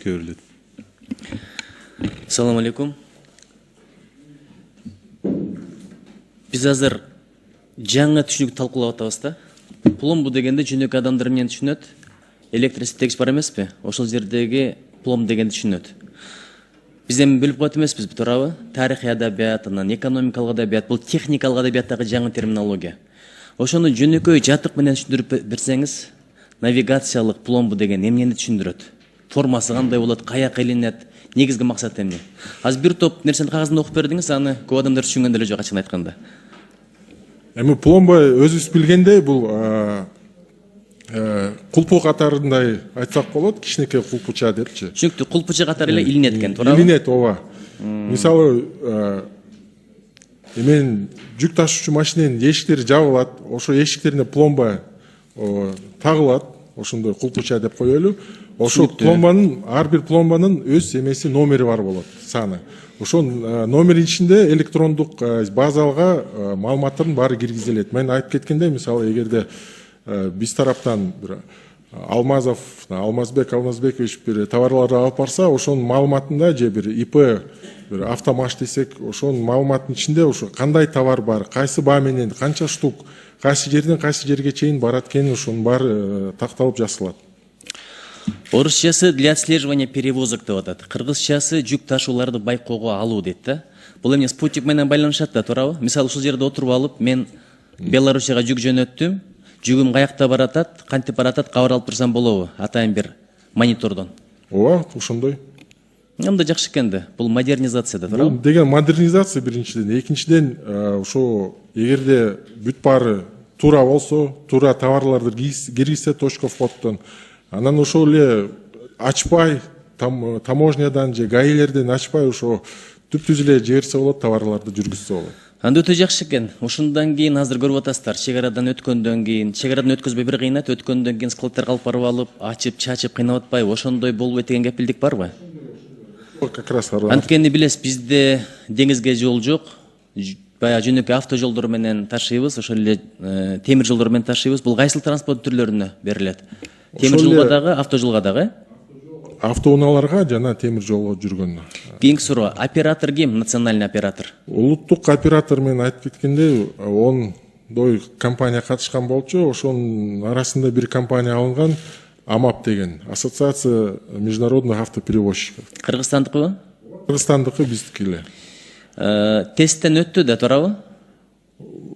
өткөрүлөт. Assalamu alaikum. Biz азыр жаңа түшүнүк талкуулап атабыз да. Пломбу дегенде жөнөкөй адамдар эмнени түшүнөт? Электроситтегич бар эмеспи? Ошол жердеги пломб дегенди түшүнөт. Биз эми бөлүп коет эмеспиз, туурабы? Тарыхый адабият, анан экономикалык адабият, бул техникалык адабияттагы жаңы терминология. Ошону жөнөкөй жатык менен түшүндүрүп берсеңиз, навигациялык пломбу деген эмнени түшүндүрөт? Формасы кандай болот, каяка илинет, негизги максаты эмне? Азыр бир топ нерсени кагазында окуп бердиңиз, аны көп адамдар түшүнгөн деле жок, ачыгын айтканда. Эми пломба өзүбүз билгендей бул кулпу катарындай айтсак болот, кичинекей кулпуча депчи. Түшүнүктүү, кулпуча катары эле илинет экен, туурабы? Илинет, ооба. Мисалы, эмен жүк ташуучу машиненин эшиктери жабылат, ошо эшиктерине пломба тагылат, ошондой кулпуча деп коелу. Ошол пломбанын, ар бир пломбанын өз эмеси номери бар болот, саны. Ошол номердин ичинде электрондук базалга маалыматтардын баары киргизилет. Мен айтып кеткендей, мисалы, эгерде биз тараптан бир Алмазбекович бир товарларды алып барса, ошонун маалыматында же бир ИП, бир автомаш десек, ошонун маалыматынын ичинде ошо кандай товар бар, кайсы баа менен, канча штук, кайсы жерден кайсы жерге чейин барат экени, ошонун баары такталып жазылат. Орысчасы для отслеживания перевозок деп атат. Кыргызчасы жүк ташууларды байкоого алуу дейт да. Бул эмне спутник менен байланышат да, туурабы? Мисалы, ушул жерде отуруп алып, мен Белоруссияга жүк жөнөттүм. Жүгүм каякта баратат, кантип баратат, кабар алып турсам болобу? Атайын бир монитордон. Ооба, ошондой. Анда жакшы экен да. Бул модернизация да, туурабы? Бул деген модернизация биринчиден, экинчиден ошо эгерде бүт баары туура болсо, туура товарларды киргизсе точка входтон, анан ошол эле ачпай, таможнядан же гаилерден ачпай, ошо түп-түз эле жиберсе болот, товарларды жүргүзсө болот. Анда өтө жакшы экен. Ошондон кийин азыр көрүп атасыздар, чегарадан өткөндөн кийин, чегарадан өткөзбөй бир кыйнат, өткөндөн кийин складтарга алып барып алып, ачып, чачып кыйнап атпайбы? Ошондой болбойт деген кепилдик барбы? Как раз анткени билесиз, бизде деңизге жол жок. Баягы жөнөкөй автожолдор менен ташыйбыз, ошол эле темир жолдор менен ташыйбыз. Бул кайсыл транспорт түрлөрүнө берилет? Темир жолго дагы, автожолго дагы? Автоунааларга жана темир жолго жүргөн. Кийинки суроо, оператор ким? Национальный оператор. Улуттук оператор мен айтып кеткендей, ондой компания катышкан болчу, ошонун арасында бир компания алынган, АМАП деген, Ассоциация международных автоперевозчиков. Кыргызстандыкыбы? Кыргызстандыкы, биздики эле. Тесттен өттү да, туурабы?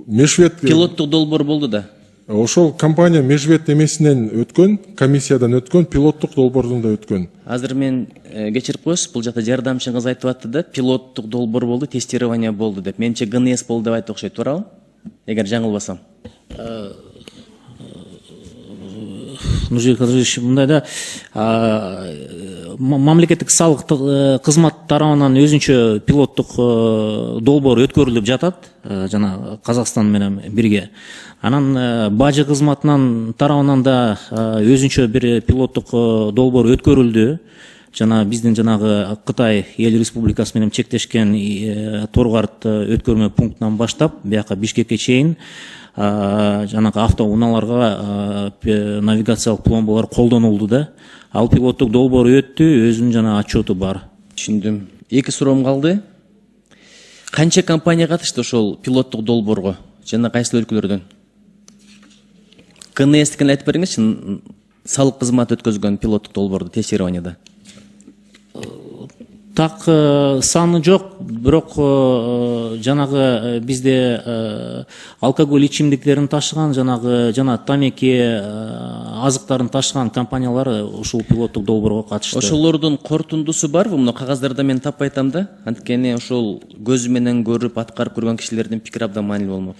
Межвет Пилоттук долбоор болду да. Ошол компания межвет эмесинен өткөн, комиссиядан өткөн, пилоттук долбоордон да өткөн. Азыр мен кечирип коесуз, бул жакта жардамчыңыз айтып атты да, пилоттук долбоор болду, тестирование болду деп. Менимче ГНС болду деп айтты окшойт, туурабы? Эгер жаңылбасам. Нуржик Кадырович, мындай да, мамлекеттик салык кызмат тарабынан өзүнчө пилоттук долбоор өткөрүлүп жатат, жана Казакстан менен бирге. Анан бажы кызматынан тарабынан да өзүнчө бир пилоттук долбоор өткөрүлдү. Жана биздин жанагы Кытай эл республикасы менен чектешкен Торгарт өткөрмө пунктунан баштап, бияка Бишкекке чейин жанагы автоунааларга навигациялык пломбалар колдонулду да. Ал пилоттук долбоор өттү, өзүнүн жана отчету бар. Түшүндүм. Эки суроом калды. Канча компания катышты ошол пилоттук долбоорго? Жана кайсы өлкөлөрдөн? КНС-тикин айтып бериңизчи, салык кызматы өткөзгөн пилоттук долбоорду тестированияда. Так саны жок, бирок жанагы бизде алкоголь ичимдиктерин ташыган, жана тамеки азыктарын ташыган компаниялар ушул пилоттук долбоорго катышты. Ошолордун корутундусу барбы? Мына кагаздарда мен таппай атам да. Анткени ошол көзү менен көрүп, аткарып көргөн кишилердин пикири абдан маанилүү болмок.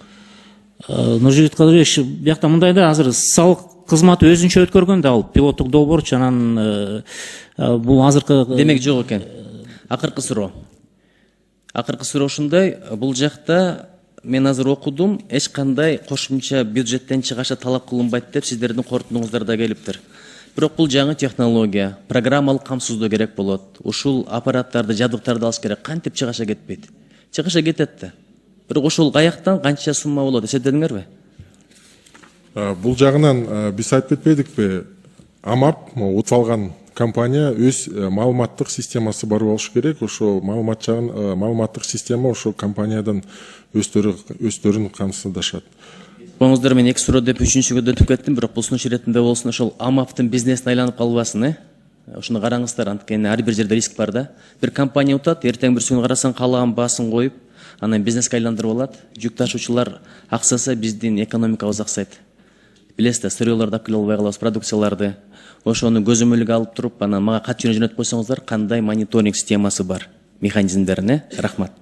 Нуржигит Кадырович, биякта мындай да, азыр салык кызматы өзүнчө өткөргөн да, ал пилоттук долбоор, анан бул азыркы демек жок экен. Акыркы суроо. Акыркы суроо ушундай, бул жакта мен азыр окудум, эч кандай кошумча бюджеттен чыгаша талап кылынбайт деп сиздердин корутуңуздарда келиптир. Бирок бул жаңы технология, программалык камсыздоо керек болот. Ушул аппараттарды, жабдыктарды алыш керек. Кантип чыгаша кетпейт? Чыгаша кетет да. Бирок ошол каяктан канча сумма болот, эсептедиңерби? Бул жагынан биз айтып кетпедикпи? АМАП, утуп алган компания өз маалыматтык системасы бар болуш керек. Ошо маалыматтык система ошо компаниядан өздөрүн камсыздашат. Коңуздар, мен эки суроо деп үчүнчүгө да өтүп кеттим, бирок бул сунуш иретинде болсун, ошол АМАПтын бизнесине айланып калбасын, Ошону караңыздар, анткени ар бир жерде риск бар да. Бир компания утат, эртең бир күн карасаң каалаган баасын коюп, анан бизнеске айландырып алат. Жүк ташуучулар аксаса, биздин экономикабыз аксайт. Билесиз, сырьёлорду алып келе албай калабыз, продукцияларды. Ошону көзөмөлгө алып туруп, анан мага кат жөнөтүп койсоңуздар, кандай мониторинг системасы бар, механизмдерин, Рахмат.